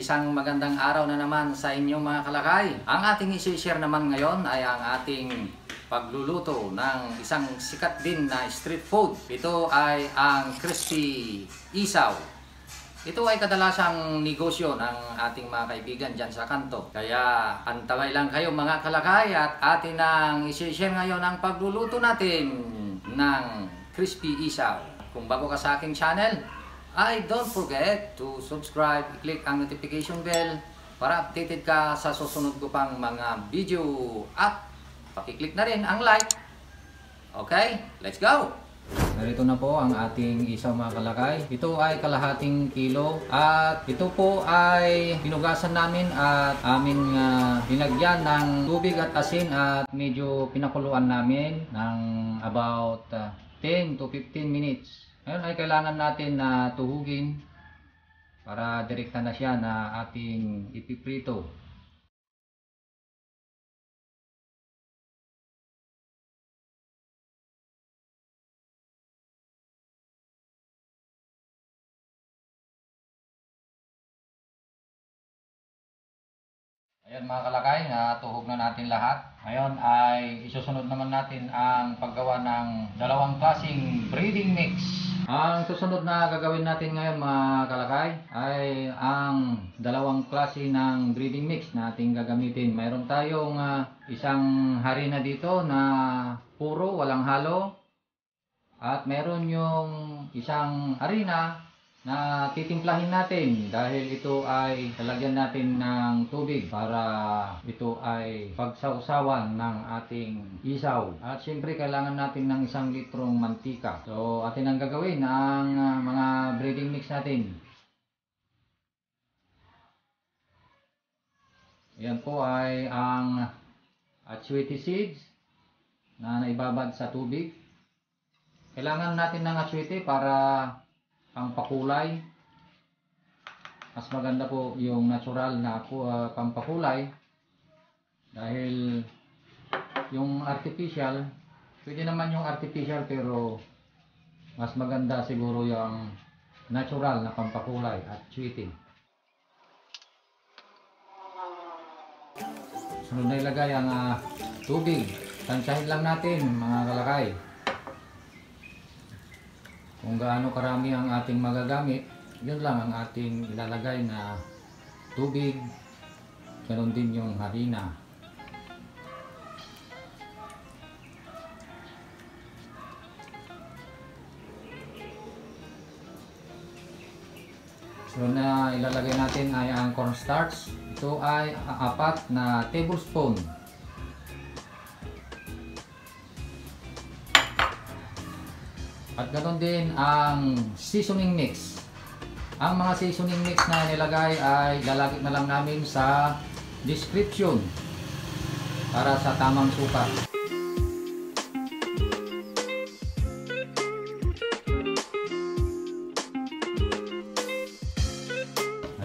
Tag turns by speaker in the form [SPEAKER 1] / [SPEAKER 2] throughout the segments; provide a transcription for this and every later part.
[SPEAKER 1] Isang magandang araw na naman sa inyo mga kalakay. Ang ating isi-share naman ngayon ay ang ating pagluluto ng isang sikat din na street food. Ito ay ang crispy isaw. Ito ay kadalasang negosyo ng ating mga kaibigan dyan sa kanto. Kaya antabay lang kayo mga kalakay at atin ang isi-share ngayon ang pagluluto natin ng crispy isaw. Kung bago ka sa aking channel, don't forget to subscribe, click ang notification bell para updated ka sa susunod ko pang mga video at pakiclick na rin ang like. Okay, let's go! Narito na po ang ating isaw mga kalakay. Ito ay kalahating kilo at ito po ay hinugasan namin at aming binagyan ng tubig at asin at medyo pinakuluan namin ng about 10 to 15 minutes. Ngayon ay kailangan natin na tuhugin para direkta na siya na ating ipiprito. Ayan mga kalakay, natuhog na natin lahat. Ngayon ay isusunod naman natin ang paggawa ng dalawang klaseng breading mix. Ang susunod na gagawin natin ngayon mga kalakay ay ang dalawang klase ng breading mix na ating gagamitin. Mayroon tayong isang harina dito na puro, walang halo. At mayroon yung isang harina na titimplahin natin dahil ito ay lalagyan natin ng tubig para ito ay pagsausawan ng ating isaw. At syempre kailangan natin ng 1 litrong mantika. So atin ang gagawin ang mga breading mix natin. Yan po ay ang atswete seeds na naibabad sa tubig. Kailangan natin ng atswete para ang pakulay. Mas maganda po yung natural na pampakulay dahil yung artificial, pwede naman yung artificial pero mas maganda siguro yung natural na pampakulay at sweeting. Sunod na ilagay ang tubig. Tansyahin lang natin mga kalakay kung gaano karami ang ating magagamit. Yun lang ang ating ilalagay na tubig, ganoon din yung harina. So na ilalagay natin ay ang cornstarch. Ito ay 4 na tablespoon. At ganoon din ang seasoning mix. Ang mga seasoning mix na nilagay ay lalagay na lang namin sa description para sa tamang sukat.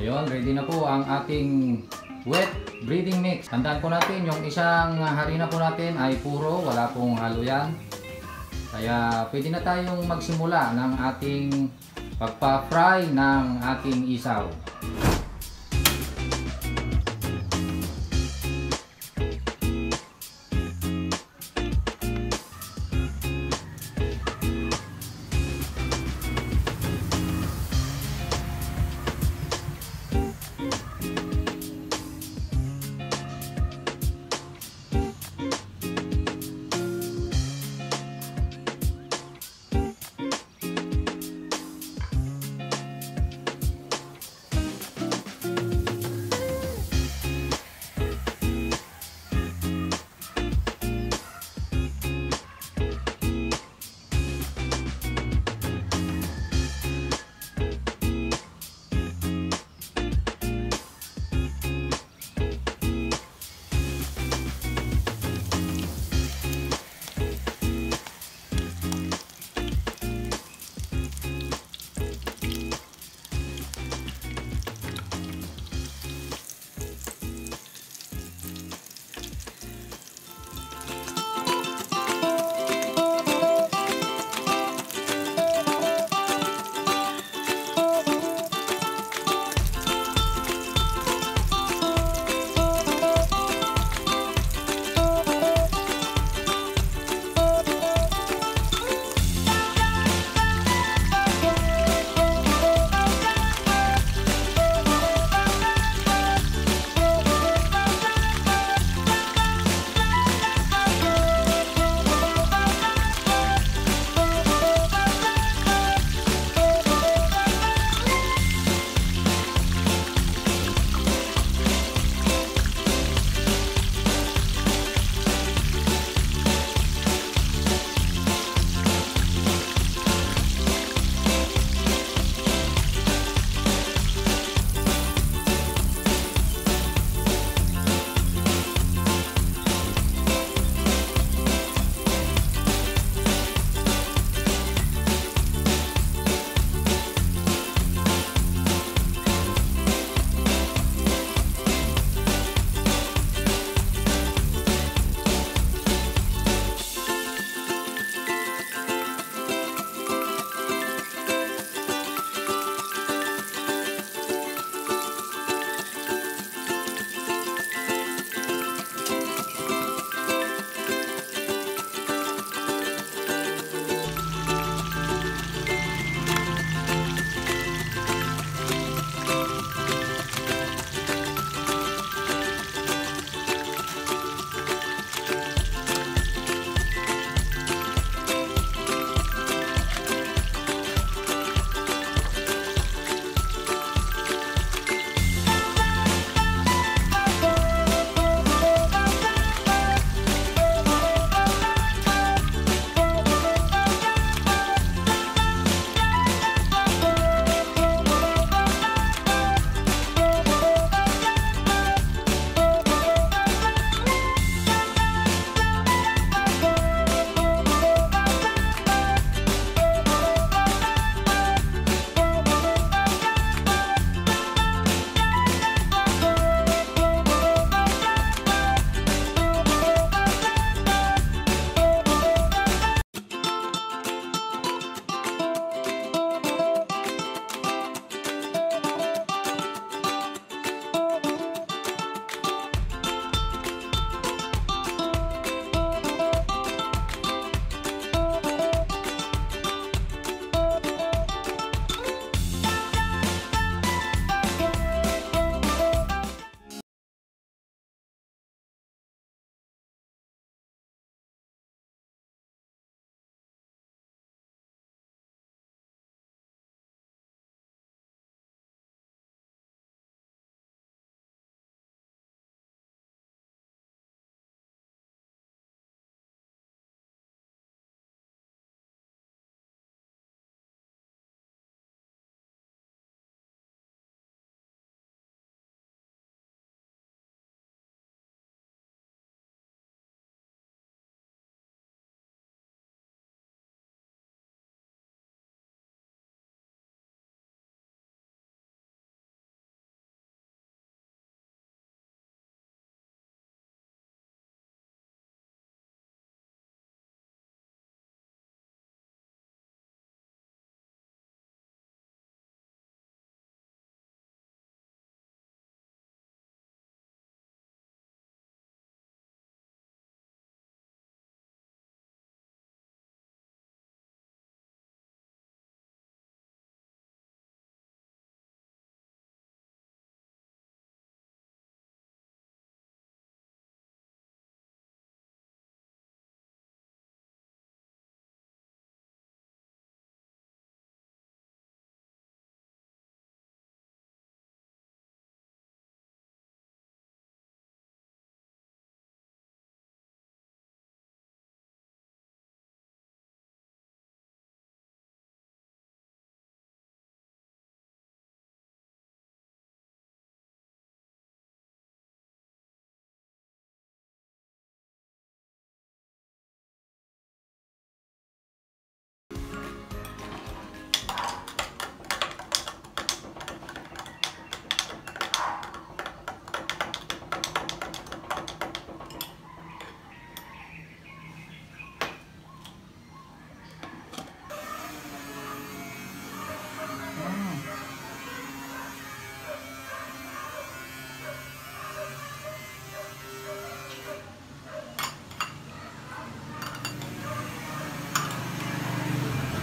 [SPEAKER 1] Ayun, ready na po ang ating wet breading mix. Tandaan po natin yung isang harina po natin ay puro, wala pong halo yan. Kaya pwede na tayong magsimula ng ating pagpa-fry ng ating isaw.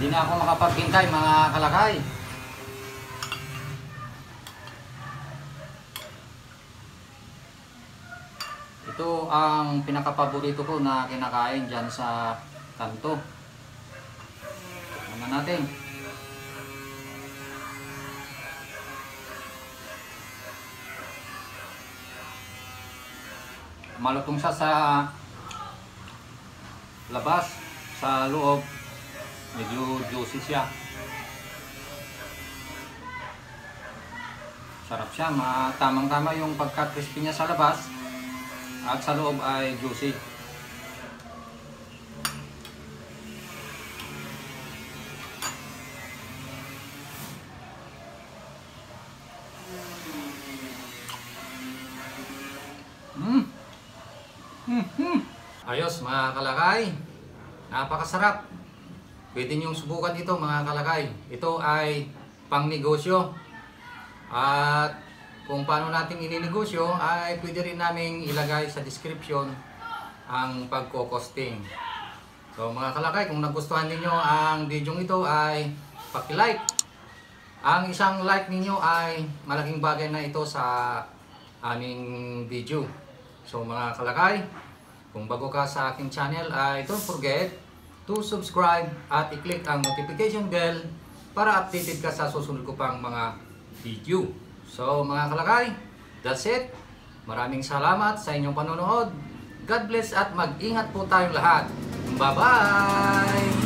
[SPEAKER 1] Hindi na ako makapaghintay mga kalakay. Ito ang pinakapaborito ko na kinakain dyan sa kanto. Tingnan natin. Malutong siya sa labas, sa loob medyo juicy siya. Sarap siya, tamang-tama yung pagka-crispy niya sa labas at sa loob ay juicy. Ayos mga kalakay, napakasarap. Pwede niyong subukan ito mga kalakay. Ito ay pang negosyo. At kung paano natin ininegosyo ay pwede rin namin ilagay sa description ang pagko-costing. So mga kalakay, kung nagustuhan ninyo ang video ito ay paki-like. Ang isang like ninyo ay malaking bagay na ito sa aming video. So mga kalakay, kung bago ka sa aking channel ay don't forget to subscribe at i-click ang notification bell para updated ka sa susunod ko pang mga video. So mga kalakay, that's it. Maraming salamat sa inyong panonood. God bless at mag-ingat po tayong lahat. Bye-bye!